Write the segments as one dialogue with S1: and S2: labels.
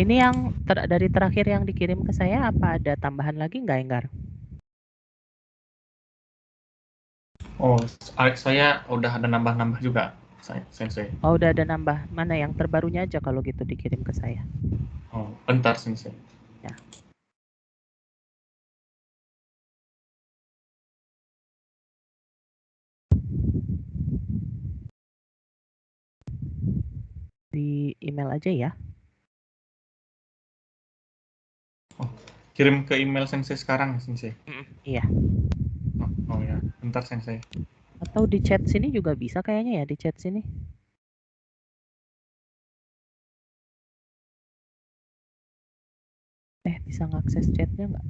S1: Ini yang dari terakhir yang dikirim ke saya, apa ada tambahan lagi nggak, Enggar?
S2: Oh, saya udah ada nambah-nambah juga, Sensei.
S1: Oh, udah ada nambah. Mana yang terbarunya aja kalau gitu dikirim ke saya.
S2: Oh, bentar, Sensei.
S1: Ya. Di email aja ya.
S2: Oh, kirim ke email Sensei sekarang, Sensei.
S1: Iya.
S2: Oh ya, bentar, Sensei.
S1: Atau di chat sini juga bisa kayaknya ya, di chat sini. Bisa ngakses chatnya nggak?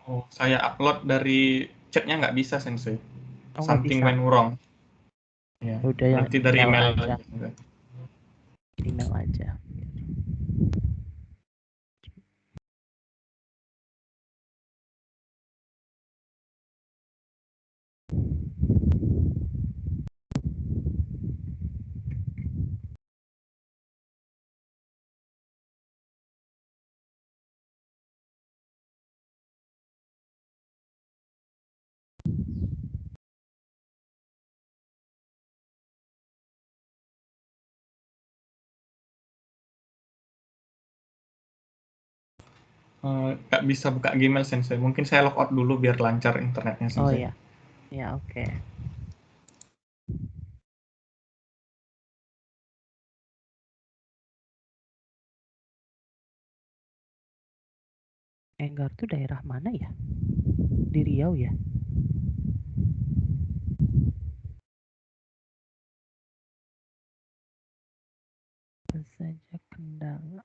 S2: Oh, saya upload dari chatnya nggak bisa, Sensei.
S1: Oh, nggak
S2: Something
S1: bisa.
S2: went wrong. Ya,
S1: Udah yang
S2: berarti dari
S1: email
S2: email
S1: aja.
S2: aja. Enggak.
S1: Email aja.
S2: Nggak bisa buka Gmail, Sensei. Mungkin saya logout dulu biar lancar internetnya,
S1: Oh
S2: Sensei.
S1: ya. Ya, oke. Enggar tuh daerah mana ya? Di Riau ya? Apa saja kendala.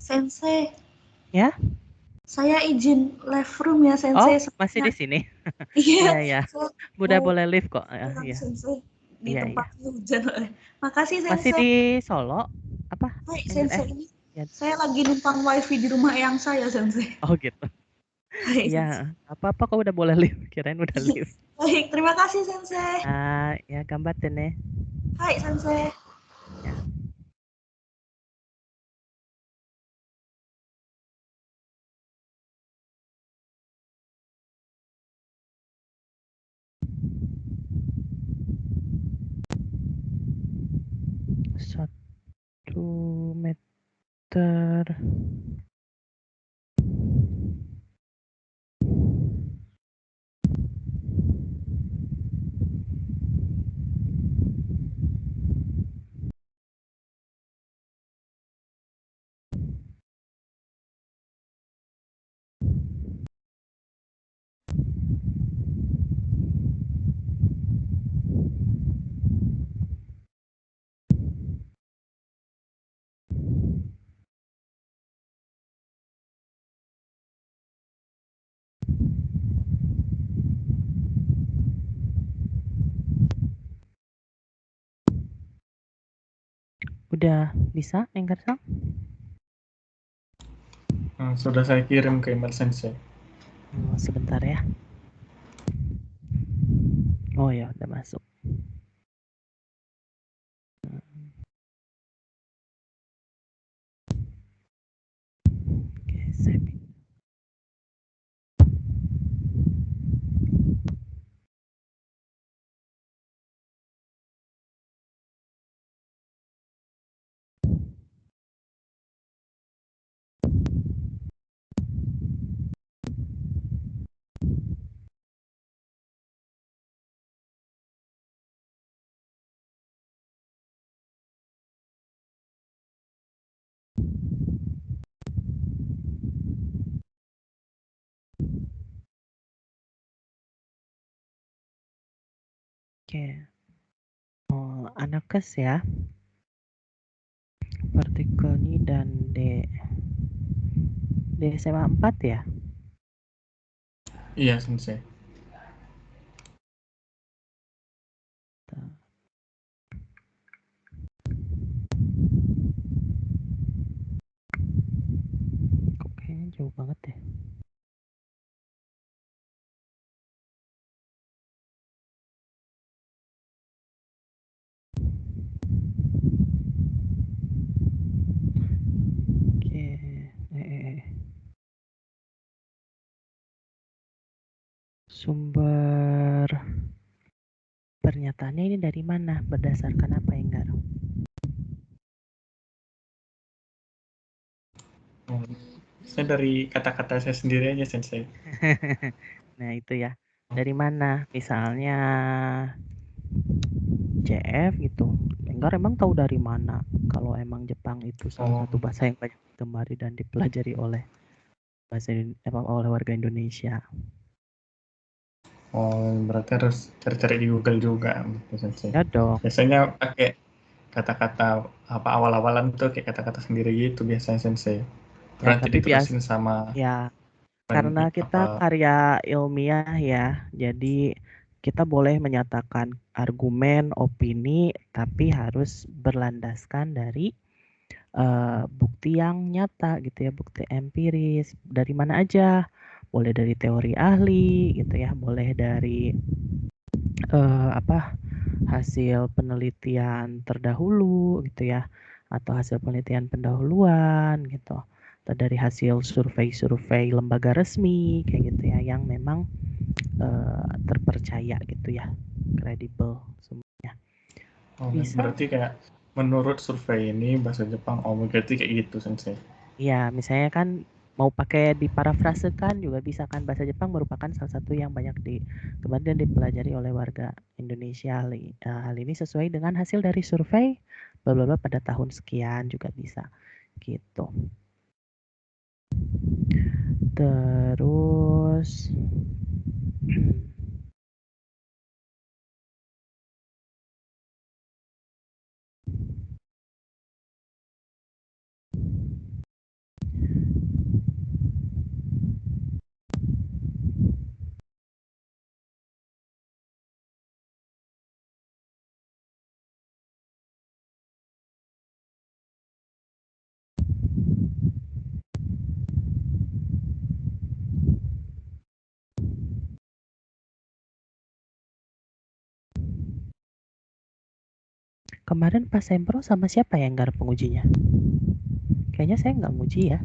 S3: Sensei,
S1: Ya?
S3: saya izin live room ya,
S1: Oh,
S3: Sensei.
S1: masih di
S3: Soalnya,
S1: sini.
S3: iya,
S1: Iya, ya.
S3: saya
S1: Udah
S3: mau
S1: boleh live kok.
S3: pulang,
S1: Iya.
S3: Sensei. Di
S1: Iya, iya.
S3: tempatnya hujan. Makasih,
S1: Masih
S3: Sensei.
S1: di Solo? Apa?
S3: Hai, Sensei ini
S1: Ya.
S3: saya lagi numpang wifi di rumah eyang saya, Sensei.
S1: Oh, gitu.
S3: Baik,
S1: Iya,
S3: Sensei.
S1: apa-apa kok udah boleh live, kirain udah live.
S3: Baik, terima kasih, Sensei.
S1: Ya gambatte ne.
S3: Hai, Sensei.
S1: Ya. Satu meter. Udah bisa, Enggar-san?
S2: Sudah saya kirim ke email Sensei.
S1: Sebentar ya. Oh ya, udah masuk. Oke, saya Oke. Anakes ya. Partikel ini dan D SMA 4 ya?
S2: Iya, Sensei.
S1: Kok kayaknya jauh banget ya? Oke. Sumber pernyataannya ini dari mana? Berdasarkan apa, Enggar?
S2: Saya dari kata-kata saya sendiri aja, Sensei.
S1: Nah, itu ya. Dari mana? Misalnya CF gitu. Enggar emang tahu dari mana kalau emang Jepang itu salah
S2: Oh,
S1: satu bahasa yang banyak digemari dan dipelajari oleh oleh warga Indonesia.
S2: berarti harus cari-cari di Google juga, gitu, Sensei.
S1: Ya dong.
S2: Biasanya pakai kata-kata apa awal-awalan tuh kayak kata-kata sendiri gitu biasanya Sensei. Terus
S1: Ya,
S2: nanti
S1: tapi
S2: diterusin sama
S1: ya karena kita
S2: apa.
S1: karya ilmiah ya, jadi kita boleh menyatakan argumen, opini, tapi harus berlandaskan dari bukti yang nyata gitu ya, bukti empiris. Dari mana aja? Boleh dari teori ahli gitu ya, boleh dari hasil penelitian terdahulu gitu ya, atau hasil penelitian pendahuluan gitu, atau dari hasil survei-survei lembaga resmi kayak gitu ya, yang memang terpercaya gitu ya, kredibel semuanya. Bisa.
S2: Berarti kayak menurut survei ini bahasa Jepang, berarti kayak gitu Sensei.
S1: Ya, misalnya kan mau pakai diparafrasekan juga bisa kan, bahasa Jepang merupakan salah satu yang banyak kemudian dipelajari oleh warga Indonesia. Hal ini sesuai dengan hasil dari survei bla bla bla pada tahun sekian juga bisa gitu. Terus Kemarin pas sempro sama siapa ya Enggar pengujinya? Kayaknya saya nggak nguji ya.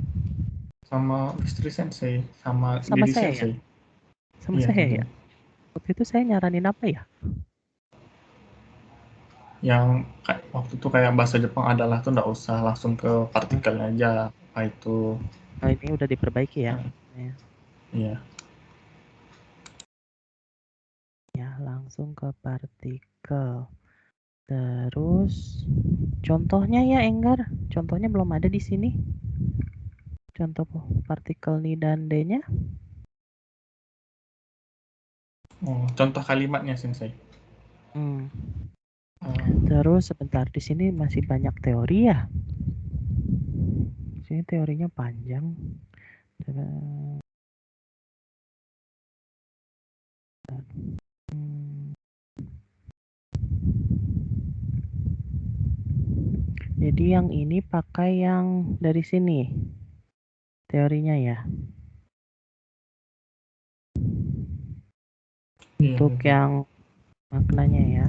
S2: Sama istri sensei, sama
S1: Sama
S2: Didi
S1: saya ya?
S2: sensei.
S1: Sama
S2: Iya,
S1: saya ya?
S2: sensei.
S1: Waktu itu saya nyaranin apa ya?
S2: Yang waktu itu kayak bahasa Jepang adalah tuh nggak usah langsung ke partikelnya aja. Apa itu?
S1: Oh, ini udah diperbaiki ya? Ya.
S2: Iya.
S1: Ya, langsung ke partikel. Terus contohnya ya Enggar, contohnya belum ada di sini. Contoh partikel ni dan D-nya.
S2: Oh, contoh kalimatnya sensei.
S1: Terus sebentar, di sini masih banyak teori ya. Di sini teorinya panjang. Jadi yang ini pakai yang dari sini teorinya ya. Untuk yang maknanya ya.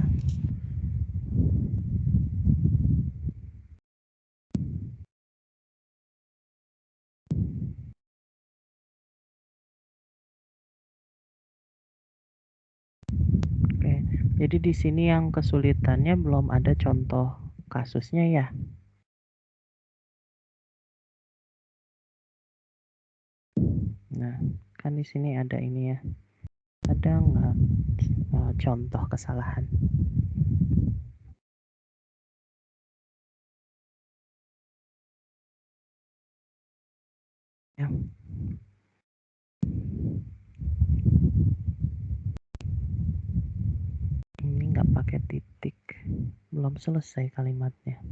S1: Oke, jadi di sini yang kesulitannya belum ada contoh kasusnya ya. Nah, kan di sini ada ini ya. Ada nggak contoh kesalahan? Ya. Ini nggak pakai titik, belum selesai kalimatnya.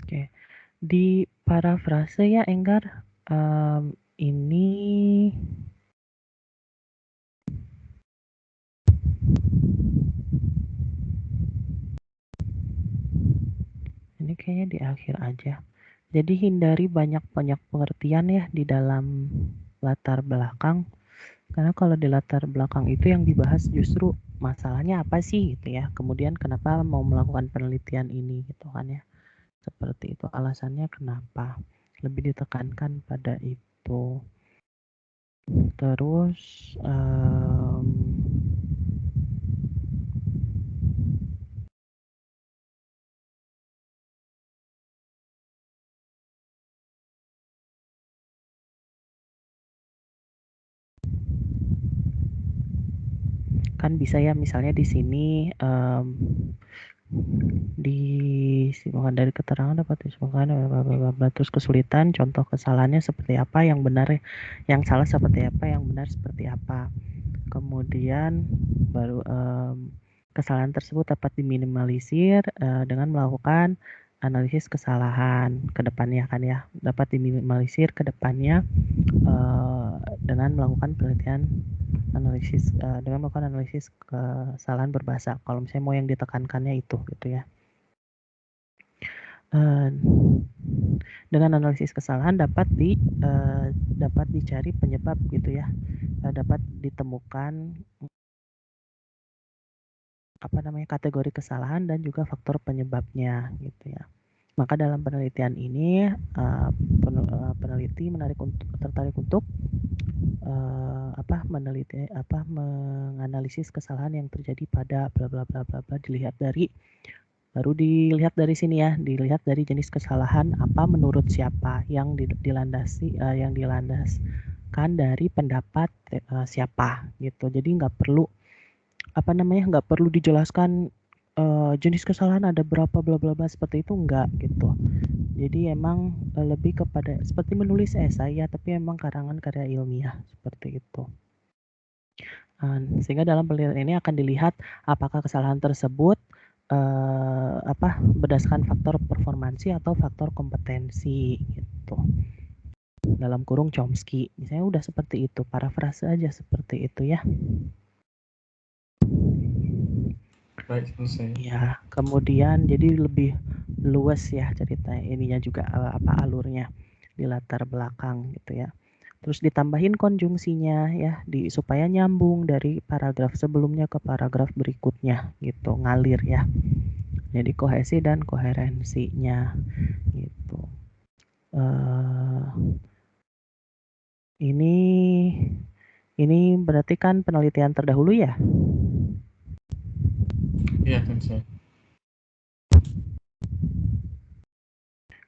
S1: Oke, di parafrase ya Enggar, ini kayaknya di akhir aja. Jadi hindari banyak-banyak pengertian ya di dalam latar belakang. Karena kalau di latar belakang itu yang dibahas justru masalahnya apa sih gitu ya. Kemudian kenapa mau melakukan penelitian ini gitu kan ya. Seperti itu alasannya kenapa. Lebih ditekankan pada itu. Terus kan bisa ya misalnya di sini disimpulkan dari keterangan dapat disimpulkan terus kesulitan contoh kesalahannya seperti apa, yang benar yang salah seperti apa, yang benar seperti apa. Kemudian baru kesalahan tersebut dapat diminimalisir dengan melakukan analisis kesalahan ke depannya kan ya, dapat diminimalisir ke depannya dengan melakukan penelitian analisis dengan melakukan analisis kesalahan berbahasa. Kalau misalnya mau yang ditekankannya itu gitu ya. Dengan analisis kesalahan dapat dicari penyebab gitu ya, dapat ditemukan kategori kesalahan dan juga faktor penyebabnya gitu ya. Maka dalam penelitian ini peneliti tertarik untuk menganalisis kesalahan yang terjadi pada bla bla bla bla bla, dilihat dari sini ya, dilihat dari jenis kesalahan apa menurut siapa, yang dilandaskan dari pendapat siapa gitu. Jadi nggak perlu dijelaskan jenis kesalahan ada berapa bla bla bla seperti itu, enggak gitu. Jadi emang lebih kepada seperti menulis esai ya, tapi emang karangan karya ilmiah seperti itu. Sehingga dalam penelitian ini akan dilihat apakah kesalahan tersebut berdasarkan faktor performansi atau faktor kompetensi gitu. dalam kurung Chomsky. Misalnya udah seperti itu, parafrase aja seperti itu ya.
S2: Baik, Sensei.
S1: Ya, kemudian jadi lebih luas ya cerita ininya juga alurnya di latar belakang gitu ya. Terus ditambahin konjungsinya ya supaya nyambung dari paragraf sebelumnya ke paragraf berikutnya gitu, ngalir ya. Jadi kohesi dan koherensinya gitu. Ini berarti kan penelitian terdahulu ya?
S2: Iya, Sensei.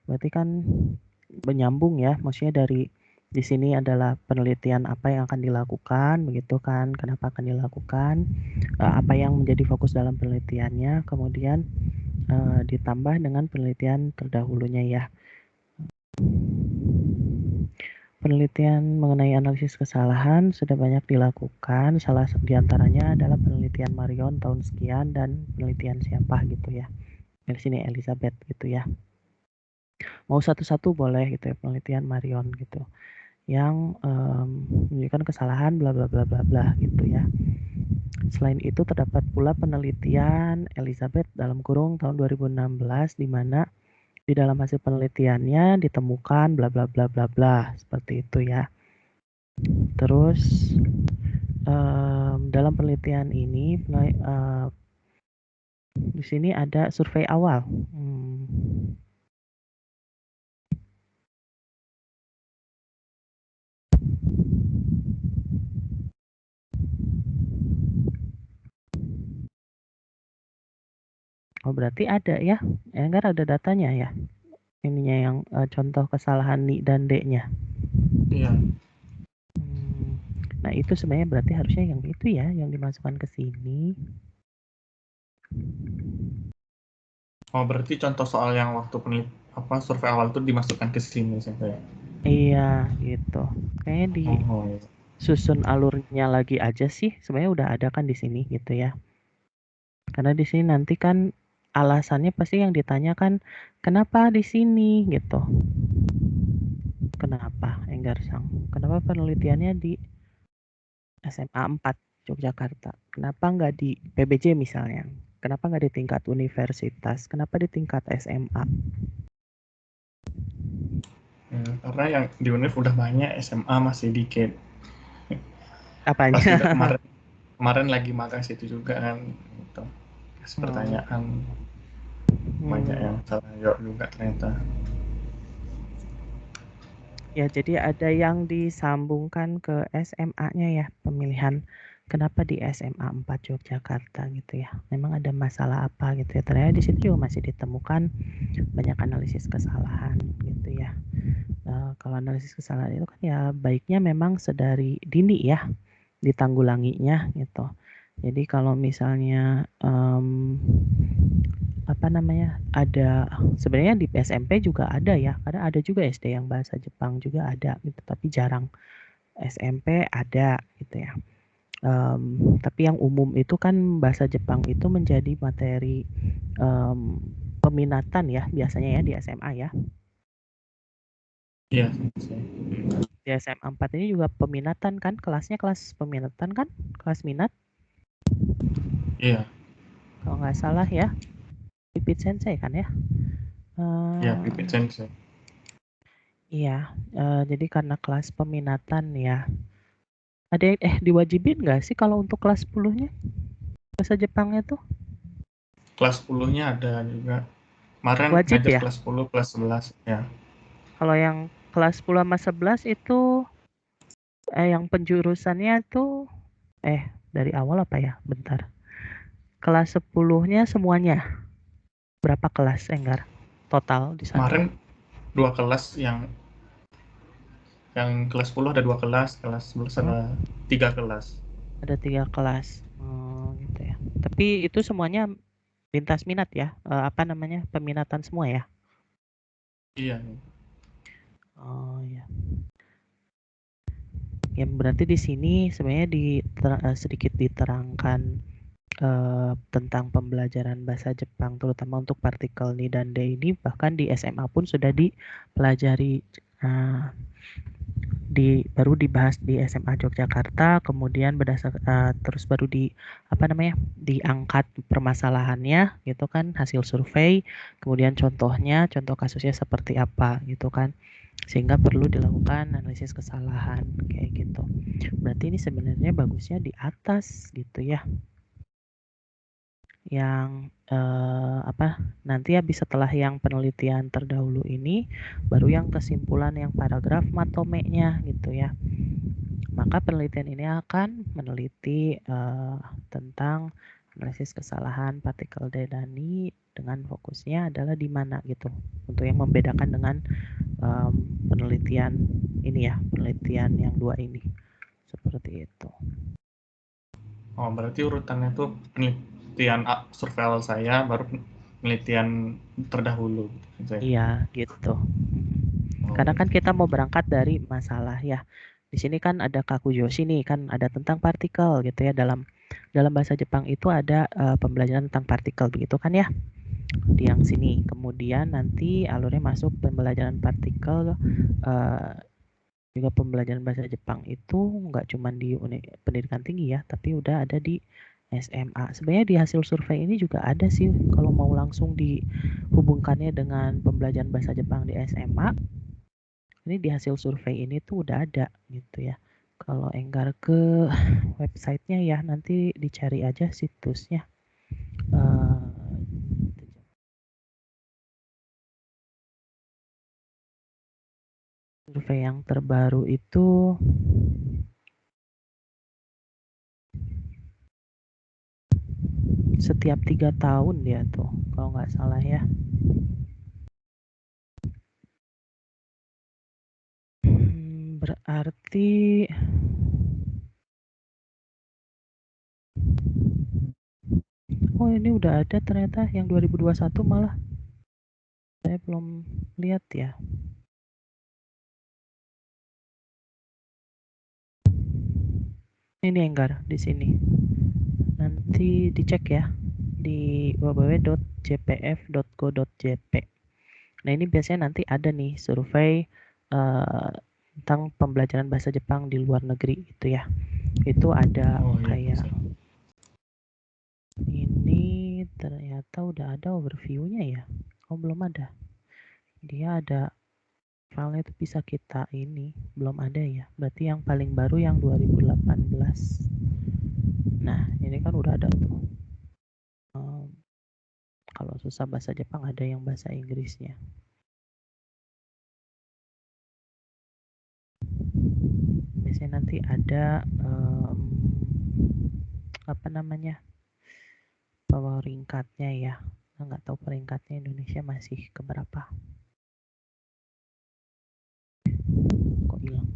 S1: Berarti kan menyambung ya, maksudnya dari di sini adalah penelitian apa yang akan dilakukan, begitu kan? Kenapa akan dilakukan? Apa yang menjadi fokus dalam penelitiannya, kemudian ditambah dengan penelitian terdahulunya ya. Penelitian mengenai analisis kesalahan sudah banyak dilakukan. Salah diantaranya adalah penelitian Marion tahun sekian dan penelitian siapa gitu ya. Di sini Elizabeth gitu ya. Mau satu-satu boleh gitu ya, penelitian Marion gitu. Yang menunjukkan kesalahan bla bla bla bla bla gitu ya. Selain itu terdapat pula penelitian Elizabeth dalam kurung tahun 2016 di mana di dalam hasil penelitiannya ditemukan bla bla bla bla bla seperti itu ya. Terus dalam penelitian ini di sini ada survei awal. Oh berarti ada ya, enggak ada datanya ya. Ininya yang contoh kesalahan ni dan d-nya.
S2: Iya.
S1: Nah itu sebenarnya berarti harusnya yang itu ya, yang dimasukkan ke sini.
S2: Oh, berarti contoh soal yang waktu survei awal itu dimasukkan ke sini Sensei.
S1: Iya gitu. Kayaknya di susun alurnya lagi aja sih. Sebenarnya udah ada kan di sini gitu ya. Karena di sini nanti kan alasannya pasti yang ditanya kan kenapa di sini gitu. Kenapa Enggarsang? Kenapa penelitiannya di SMA 4 Yogyakarta? Kenapa nggak di PBJ misalnya? Kenapa nggak di tingkat universitas? Kenapa di tingkat SMA?
S2: Ya, karena yang di UNIF udah banyak, SMA masih dikit.
S1: Apanya?
S2: Pas juga kemarin lagi magang situ juga kan, gitu. Pertanyaan banyak yang salah jawab juga ternyata.
S1: Ya, jadi ada yang disambungkan ke SMA-nya ya, pemilihan kenapa di SMA 4 Yogyakarta gitu ya. Memang ada masalah apa gitu ya. Ternyata di situ juga masih ditemukan banyak analisis kesalahan gitu ya. Kalau analisis kesalahan itu kan ya baiknya memang sedari dini ya ditanggulanginya gitu. Jadi kalau misalnya ada sebenarnya di SMP juga ada ya, karena ada juga SD yang bahasa Jepang juga ada gitu, tapi jarang. SMP ada gitu ya. Tapi yang umum itu kan bahasa Jepang itu menjadi materi peminatan ya biasanya ya di SMA ya.
S2: Iya.
S1: Di SMA 4 ini juga peminatan kan, kelasnya kelas peminatan kan, kelas minat.
S2: Iya.
S1: Kalau nggak salah ya, Pipit Sensei kan ya.
S2: Iya, Pipit Sensei.
S1: Iya, jadi karena kelas peminatan ya. Ada yang diwajibin nggak sih kalau untuk kelas 10-nya? Bahasa Jepangnya tuh?
S2: Kelas 10-nya ada juga. Kemarin
S1: Wajib
S2: ngajar
S1: ya?
S2: kelas 10, kelas 11 ya.
S1: Kalau yang kelas 10 sama 11 itu yang penjurusannya tuh dari awal apa ya? Bentar. Kelas 10-nya semuanya. Berapa kelas, Enggar? Total di sana?
S2: Kemarin 2 kelas yang kelas 10 ada 2 kelas, kelas 11 ada 3 kelas.
S1: Ada 3 kelas. Oh, gitu ya. Tapi itu semuanya lintas minat ya? Peminatan semua ya?
S2: Iya.
S1: Oh ya. Ya berarti di sini sebenarnya sedikit diterangkan tentang pembelajaran bahasa Jepang, terutama untuk partikel ni dan de ini bahkan di SMA pun sudah dipelajari. baru dibahas di SMA Yogyakarta, kemudian terus baru diangkat permasalahannya gitu kan, hasil survei, kemudian contoh kasusnya seperti apa gitu kan, sehingga perlu dilakukan analisis kesalahan kayak gitu. Berarti ini sebenarnya bagusnya di atas gitu ya, yang nanti habis setelah yang penelitian terdahulu ini baru yang kesimpulan yang paragraf matomenya gitu ya. Maka penelitian ini akan meneliti tentang analisis kesalahan partikel Dedani dengan fokusnya adalah di mana gitu, untuk yang membedakan dengan penelitian ini ya, penelitian yang dua ini seperti itu.
S2: Oh, berarti urutannya tuh penelitian surveil saya, baru penelitian terdahulu.
S1: Iya, gitu. Karena kan kita mau berangkat dari masalah ya. Di sini kan ada Kakuyoshi nih, kan ada tentang partikel gitu ya. Dalam bahasa Jepang itu ada pembelajaran tentang partikel begitu kan ya. Di yang sini. Kemudian nanti alurnya masuk pembelajaran partikel, juga pembelajaran bahasa Jepang itu nggak cuma di pendidikan tinggi ya, tapi udah ada di SMA. Sebenarnya di hasil survei ini juga ada sih, kalau mau langsung dihubungkannya dengan pembelajaran bahasa Jepang di SMA, ini di hasil survei ini tuh udah ada gitu ya. Kalau Enggar ke websitenya ya, nanti dicari aja situsnya. Survei yang terbaru itu setiap 3 tahun dia tuh, kalau nggak salah ya. Berarti oh ini udah ada ternyata yang 2021 malah. Saya belum lihat ya. Ini Enggar di sini. Nanti dicek ya di www.jpf.go.jp. Nah, ini biasanya nanti ada nih survei tentang pembelajaran bahasa Jepang di luar negeri gitu ya. Itu ada kayak ini ternyata udah ada overview-nya ya. Oh, belum ada. Dia ada filenya itu bisa kita ini, belum ada ya. Berarti yang paling baru yang 2018. Nah, ini kan udah ada tuh. Kalau susah bahasa Jepang ada yang bahasa Inggrisnya. Biasanya nanti ada apa namanya, peringkatnya ya. Nggak tahu peringkatnya Indonesia masih keberapa. Kok hilang?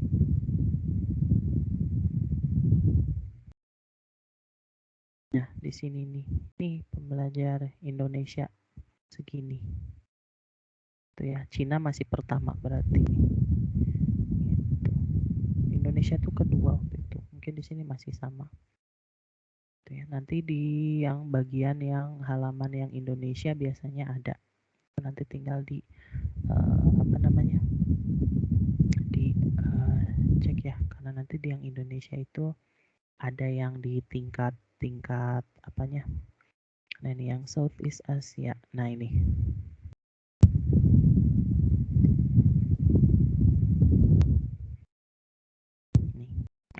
S1: Nah, di sini nih. Nih pembelajar Indonesia segini. Tuh ya, Cina masih pertama berarti. Gitu. Indonesia tuh kedua waktu itu. Mungkin di sini masih sama. Tuh ya, nanti di yang bagian yang halaman yang Indonesia biasanya ada. Nanti tinggal di apa namanya? Cek ya, karena nanti di yang Indonesia itu ada yang di tingkat apanya. Nah, ini yang Southeast Asia. Nah, ini. Nih,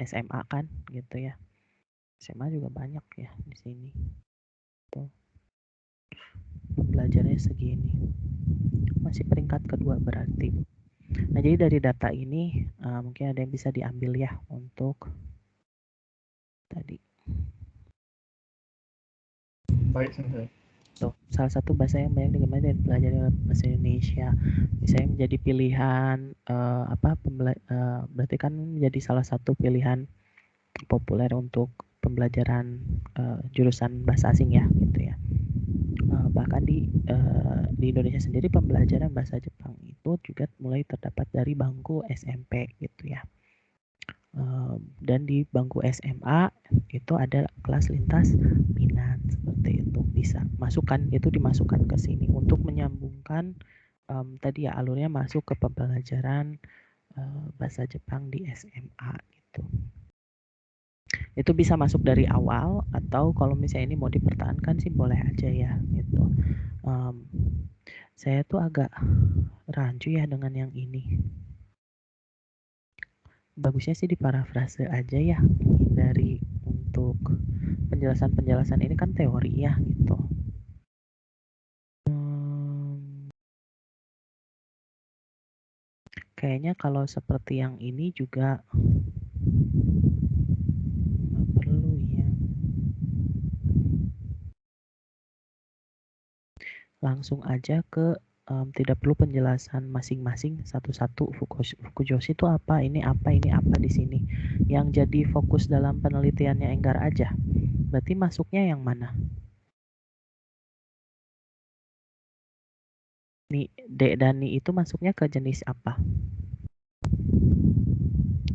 S1: SMA kan gitu ya. SMA juga banyak ya di sini. Tuh. Belajarnya segini. Masih peringkat kedua berarti. Nah, jadi dari data ini mungkin ada yang bisa diambil ya untuk tadi.
S2: Baik, Sensei.
S1: Tuh, salah satu bahasa yang banyak digunakan dan belajar bahasa Indonesia. Misalnya menjadi pilihan berarti kan menjadi salah satu pilihan populer untuk pembelajaran jurusan bahasa asing ya gitu ya. Bahkan di Indonesia sendiri pembelajaran bahasa Jepang itu juga mulai terdapat dari bangku SMP gitu ya. Dan di bangku SMA itu ada kelas lintas minat seperti itu, bisa dimasukkan ke sini untuk menyambungkan tadi ya alurnya masuk ke pembelajaran bahasa Jepang di SMA gitu. Itu bisa masuk dari awal atau kalau misalnya ini mau dipertahankan sih boleh aja ya gitu. Saya tuh agak rancu ya dengan yang ini. Bagusnya sih diparafrase aja ya, dari untuk penjelasan-penjelasan ini kan teori ya gitu. Kayaknya kalau seperti yang ini juga nggak perlu ya. Langsung aja ke tidak perlu penjelasan masing-masing satu-satu. Fukujoshi itu apa, ini apa di sini. Yang jadi fokus dalam penelitiannya Enggar aja. Berarti masuknya yang mana? Ni, D dan Ni itu masuknya ke jenis apa?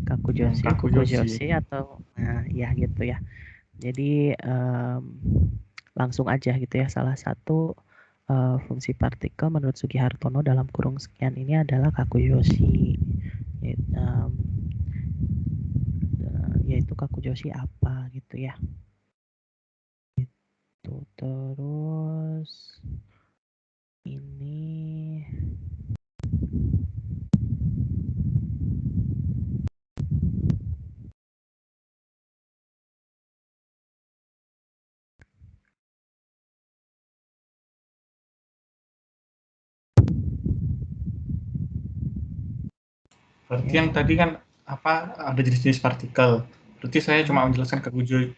S1: Kakujoshi, Fukujoshi atau nah ya gitu ya. Jadi langsung aja gitu ya, salah satu fungsi partikel menurut Sugihartono dalam kurung sekian ini adalah Kakujoshi. Yaitu Kakujoshi apa gitu ya. Gitu. Terus ini
S2: Berarti yang tadi kan apa ada jenis-jenis partikel. Berarti saya cuma menjelaskan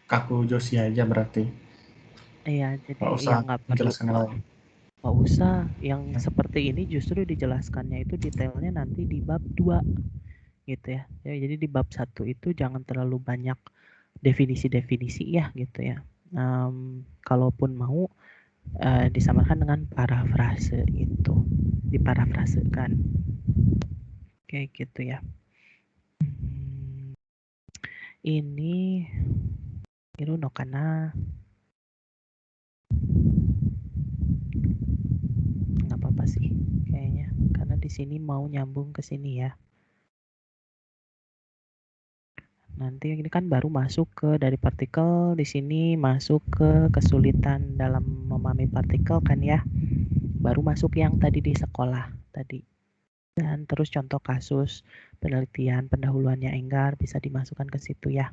S2: Kakujoshi aja berarti.
S1: Iya, jadi
S2: Nggak usah
S1: nggak perlu
S2: menjelaskan yang lain.
S1: nggak usah. Yang seperti ini justru dijelaskannya itu detailnya nanti di bab 2 gitu ya. Jadi di bab 1 itu jangan terlalu banyak definisi-definisi ya gitu ya. Kalaupun mau disamakan dengan parafrase itu, diparafrasekan kayak gitu ya. Ini Iru no kana nggak apa-apa sih kayaknya, karena di sini mau nyambung ke sini ya. Nanti ini kan baru masuk ke dari partikel, di sini masuk ke kesulitan dalam memahami partikel kan ya. Baru masuk yang tadi di sekolah tadi. Dan terus contoh kasus penelitian pendahuluannya Enggar bisa dimasukkan ke situ ya.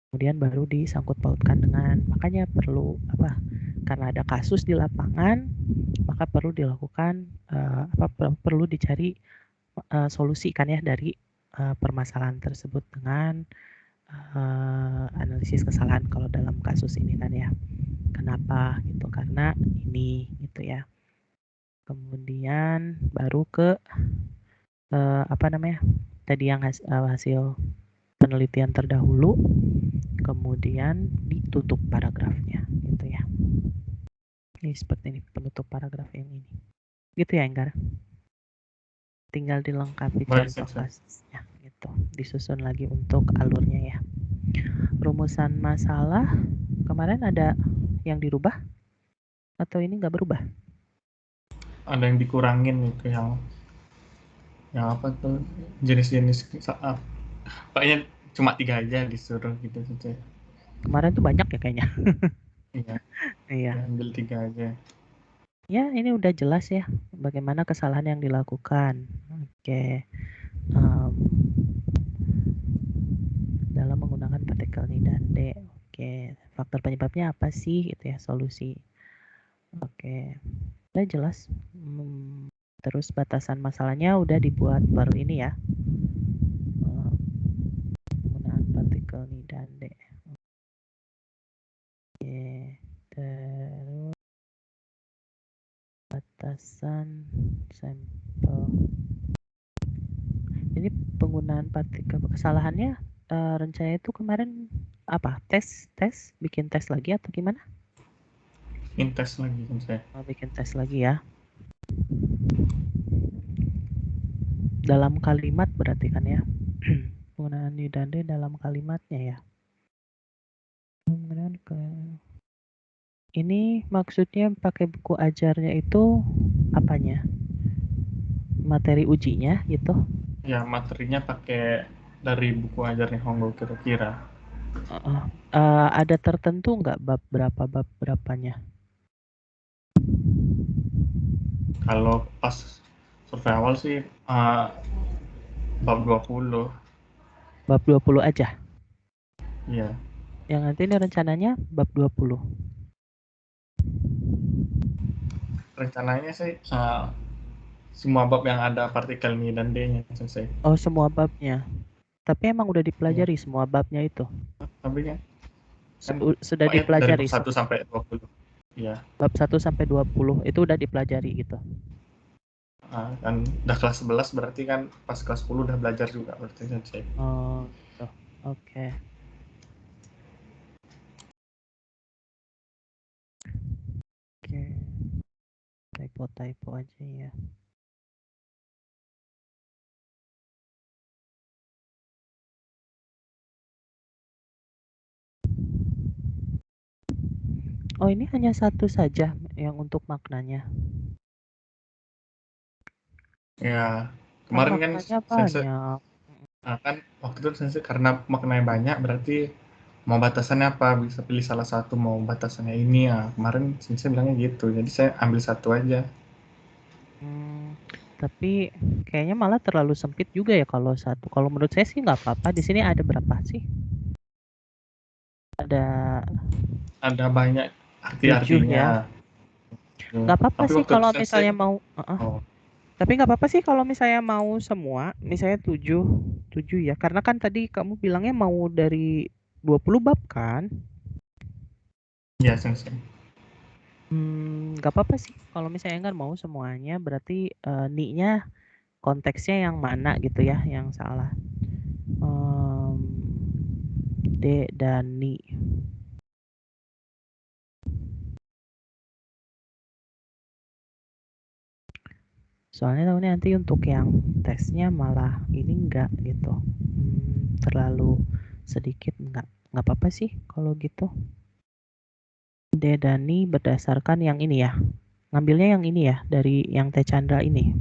S1: Kemudian baru disangkut pautkan dengan, makanya perlu apa? Karena ada kasus di lapangan, maka perlu dilakukan perlu dicari solusi kan ya dari permasalahan tersebut dengan analisis kesalahan kalau dalam kasus ini kan ya. Kenapa gitu? Karena ini gitu ya. Kemudian baru ke tadi yang hasil penelitian terdahulu, kemudian ditutup paragrafnya gitu ya. Ini seperti ini penutup paragraf yang ini. Gitu ya Enggar. Tinggal dilengkapi contoh kasusnya gitu. Disusun lagi untuk alurnya ya. Rumusan masalah kemarin ada yang dirubah atau ini nggak berubah?
S2: Ada yang dikurangin itu yang apa tuh jenis-jenis kayaknya cuma 3 aja disuruh gitu saja.
S1: Kemarin tuh banyak ya kayaknya.
S2: Iya.
S1: Iya.
S2: Ambil 3 aja.
S1: Ya ini udah jelas ya bagaimana kesalahan yang dilakukan. Oke. Dalam menggunakan partikel Ni dan D. Oke. Faktor penyebabnya apa sih? Itu ya solusi. Oke. Udah jelas. Terus batasan masalahnya udah dibuat baru ini ya. Penggunaan partikel Ni dan D. Oke. Terus batasan sampel. Ini penggunaan partikel kesalahannya rencana itu kemarin apa? Tes bikin tes lagi atau gimana?
S2: Bikin tes lagi kan saya.
S1: Bikin tes lagi ya. Dalam kalimat berarti kan ya. Penggunaan Ni dan D dalam kalimatnya ya. Kemudian ini maksudnya pakai buku ajarnya itu apanya? Materi ujinya gitu?
S2: Ya, materinya pakai dari buku ajar Nihongo kira-kira.
S1: Ada tertentu nggak bab berapanya?
S2: Kalau pas survei awal sih bab 20.
S1: Bab 20 aja?
S2: Iya.
S1: Yang nanti ini rencananya bab 20?
S2: Rencananya sih semua bab yang ada partikel ni dan D-nya selesai.
S1: Oh, semua babnya. Tapi emang udah
S2: Iya.
S1: dipelajari semua babnya itu?
S2: Tapi kan
S1: Sudah
S2: pokoknya dari
S1: dipelajari
S2: bab 1 sampai 20. Iya.
S1: bab 1 sampai 20 itu udah dipelajari gitu.
S2: Kan udah kelas 11 berarti kan pas kelas 10 udah belajar juga berarti selesai.
S1: Oh, gitu. Oke. Oke. Typo aja ya. Oh, ini hanya satu saja yang untuk maknanya.
S2: Ya, kemarin kan
S1: Maknanya
S2: sensei
S1: banyak.
S2: kan waktu itu sensei karena maknanya banyak berarti mau batasannya apa, bisa pilih salah satu, mau batasannya ini ya. Kemarin sensei bilangnya gitu, jadi saya ambil satu aja.
S1: Tapi kayaknya malah terlalu sempit juga ya kalau satu. Kalau menurut saya sih nggak apa-apa. Di sini ada berapa sih?
S2: Ada banyak
S1: 7
S2: arti-artinya.
S1: ya. Nggak apa-apa
S2: Tapi
S1: sih
S2: waktu itu
S1: kalau
S2: sensei
S1: misalnya mau. Tapi nggak apa-apa sih kalau misalnya mau semua, misalnya 7 ya. Karena kan tadi kamu bilangnya mau dari 20 bab kan?
S2: ya sensei.
S1: Nggak apa-apa sih kalau misalnya nggak mau semuanya, berarti ni-nya konteksnya yang mana gitu ya, yang salah. D dan ni. Soalnya nanti untuk yang tesnya malah ini enggak gitu. Terlalu sedikit enggak apa-apa sih kalau gitu. D dan ni berdasarkan yang ini ya. Ngambilnya yang ini ya, dari yang T Chandra ini.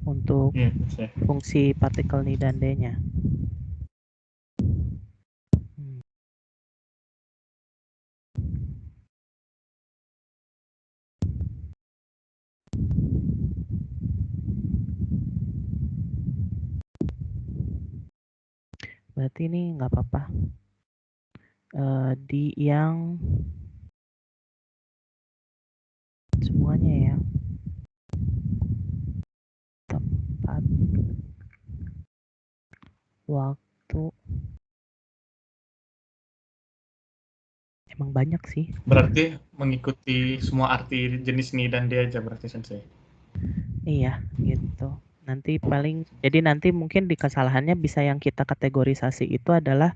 S1: Untuk
S2: Iya, sensei.
S1: fungsi partikel ni dan D-nya. Berarti ini nggak apa-apa. Di yang semuanya ya. Tempat, waktu. Emang banyak sih.
S2: Berarti mengikuti semua arti jenis ni dan D aja berarti sensei.
S1: Iya, gitu. Nanti jadi nanti mungkin di kesalahannya bisa yang kita kategorisasi itu adalah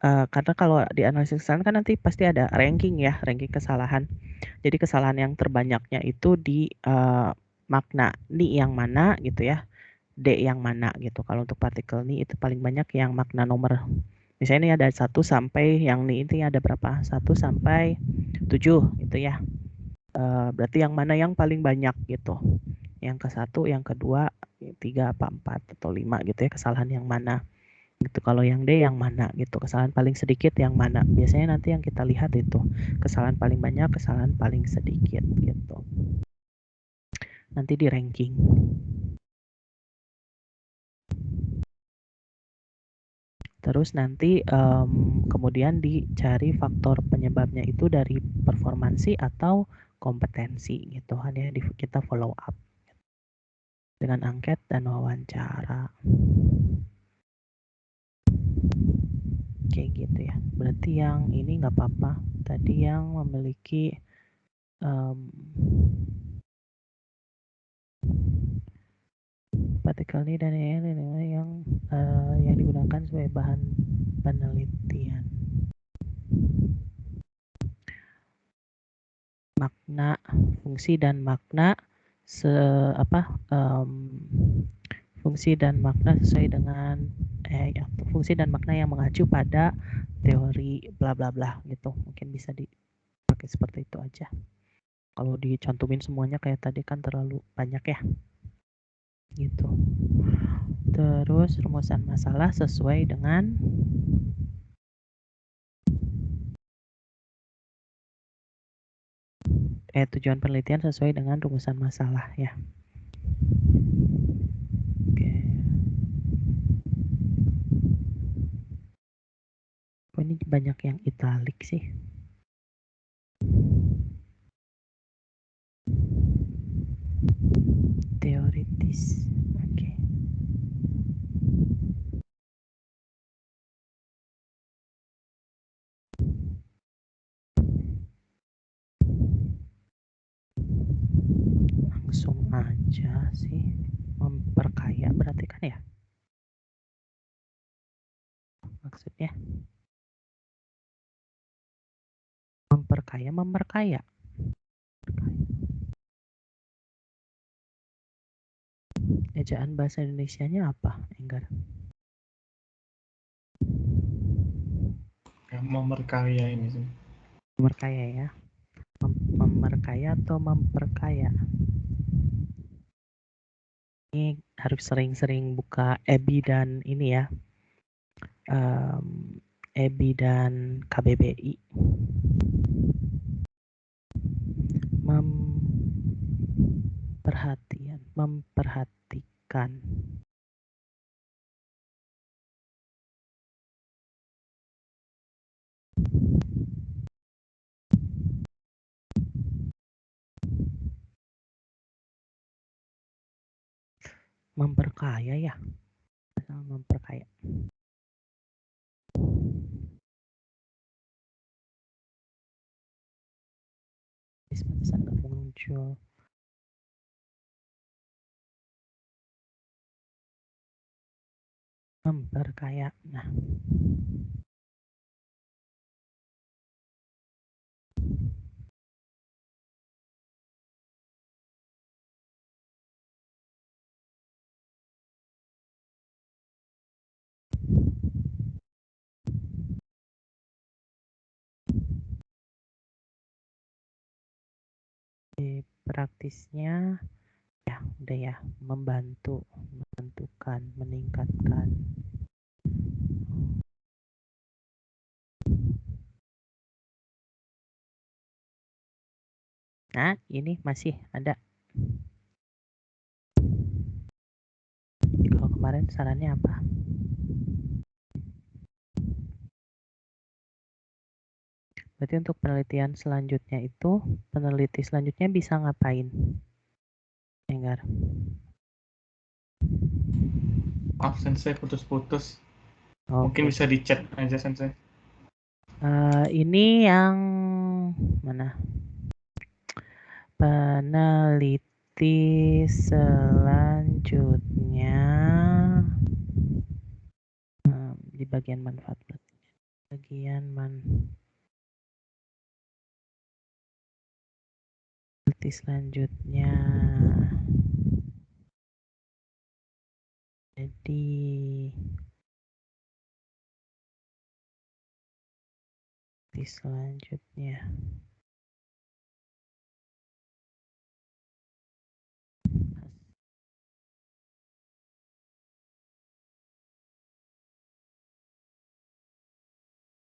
S1: karena kalau di analisis kesalahan kan nanti pasti ada ranking ya, ranking kesalahan. Jadi kesalahan yang terbanyaknya itu di makna ni yang mana gitu ya, D yang mana gitu. Kalau untuk partikel ni itu paling banyak yang makna nomor. Misalnya ini ada 1 sampai yang ni itu ada berapa? 1 sampai 7 gitu ya. Berarti yang mana yang paling banyak gitu. Yang ke-1, yang kedua, 3 apa 4 atau 5 gitu ya, kesalahan yang mana gitu. Kalau yang D yang mana gitu, kesalahan paling sedikit yang mana. Biasanya nanti yang kita lihat itu kesalahan paling banyak, kesalahan paling sedikit gitu. Nanti di ranking. Terus nanti kemudian dicari faktor penyebabnya itu dari performansi atau kompetensi gitu. Hanya kita follow up dengan angket dan wawancara. Kayak gitu ya. Berarti yang ini nggak apa-apa. Tadi yang memiliki partikel ini dan yang digunakan sebagai bahan penelitian. Makna, fungsi dan makna fungsi dan makna sesuai dengan fungsi dan makna yang mengacu pada teori bla bla bla gitu. Mungkin bisa dipakai seperti itu aja. Kalau dicantumin semuanya kayak tadi kan terlalu banyak ya. Gitu. Terus rumusan masalah sesuai dengan tujuan penelitian sesuai dengan rumusan masalah ya. Oke. Kok ini banyak yang italik sih? Teoritis. Oke. Langsung aja sih. Memperkaya berarti kan ya? Maksudnya memperkaya. Ejaan bahasa Indonesianya apa, Enggar?
S2: Ya, memperkaya ini sih.
S1: Memperkaya ya. Memperkaya atau memperkaya? Ini harus sering-sering buka EBI dan ini ya. EBI dan KBBI. Memperhatikan. Memperkaya ya. Memperkaya. Pantesan nggak muncul. Memperkaya. Nah. Di praktisnya ya udah ya, menentukan, meningkatkan. Nah, ini masih ada. Kalau kemarin sarannya apa? Berarti untuk penelitian selanjutnya itu, peneliti selanjutnya bisa ngapain? Enggar.
S2: Maaf Sensei, putus-putus.
S1: Oke.
S2: Mungkin bisa di chat aja Sensei.
S1: Ini yang mana? Peneliti selanjutnya di bagian manfaat. Bagian peneliti selanjutnya. Jadi selanjutnya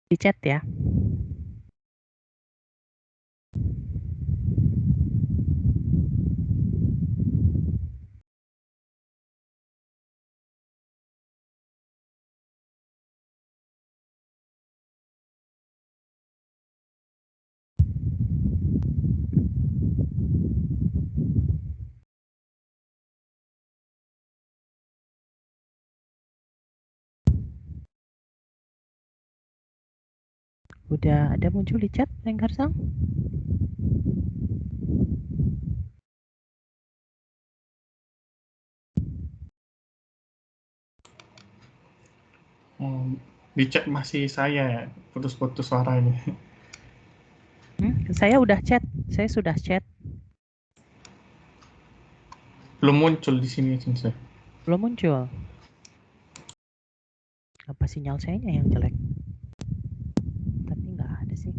S1: di chat ya. Udah ada muncul di chat, Enggar Sang?
S2: Di chat masih saya ya, putus-putus suara ini.
S1: Saya udah chat, saya sudah chat.
S2: Belum muncul di sini Sensei.
S1: Belum muncul. Apa sinyal saya yang jelek? Tapi nggak ada sih.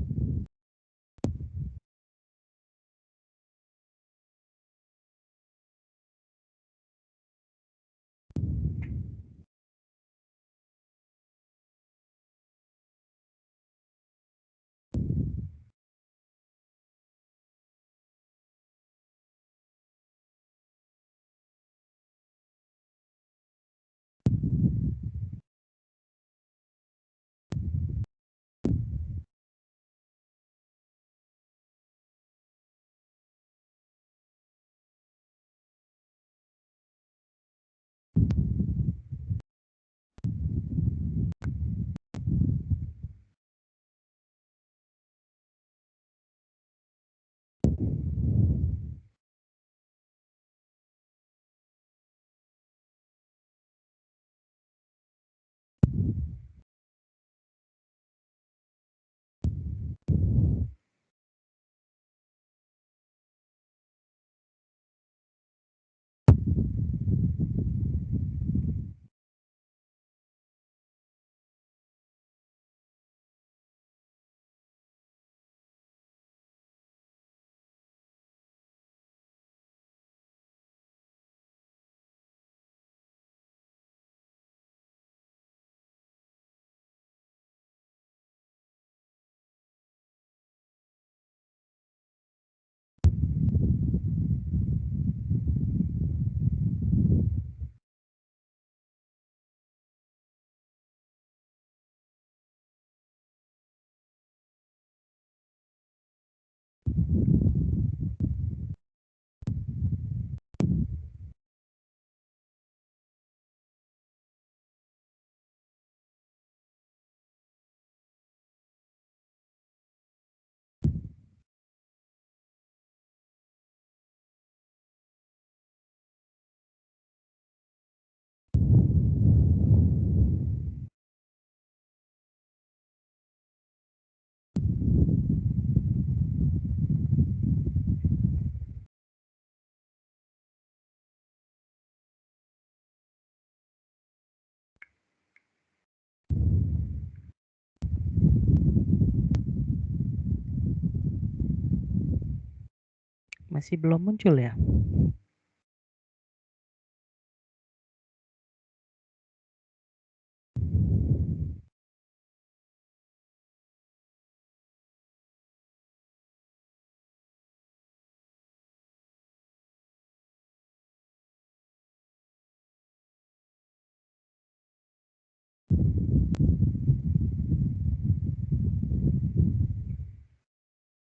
S1: Masih belum muncul ya?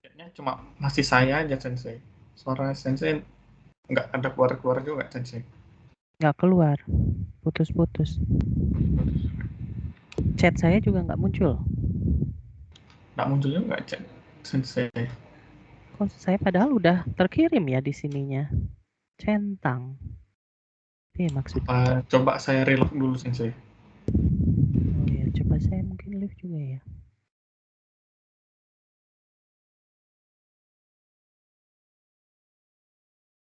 S2: Kayaknya cuma masih saya aja Sensei. Suara Sensei nggak ada keluar-keluar juga Sensei.
S1: Nggak keluar, putus-putus. Chat saya juga nggak muncul.
S2: Nggak muncul juga chat Sensei.
S1: Kok saya padahal udah terkirim ya di sininya. Centang. Iya maksudnya.
S2: Coba saya reload dulu Sensei.
S1: Oh ya, coba saya mungkin live juga ya.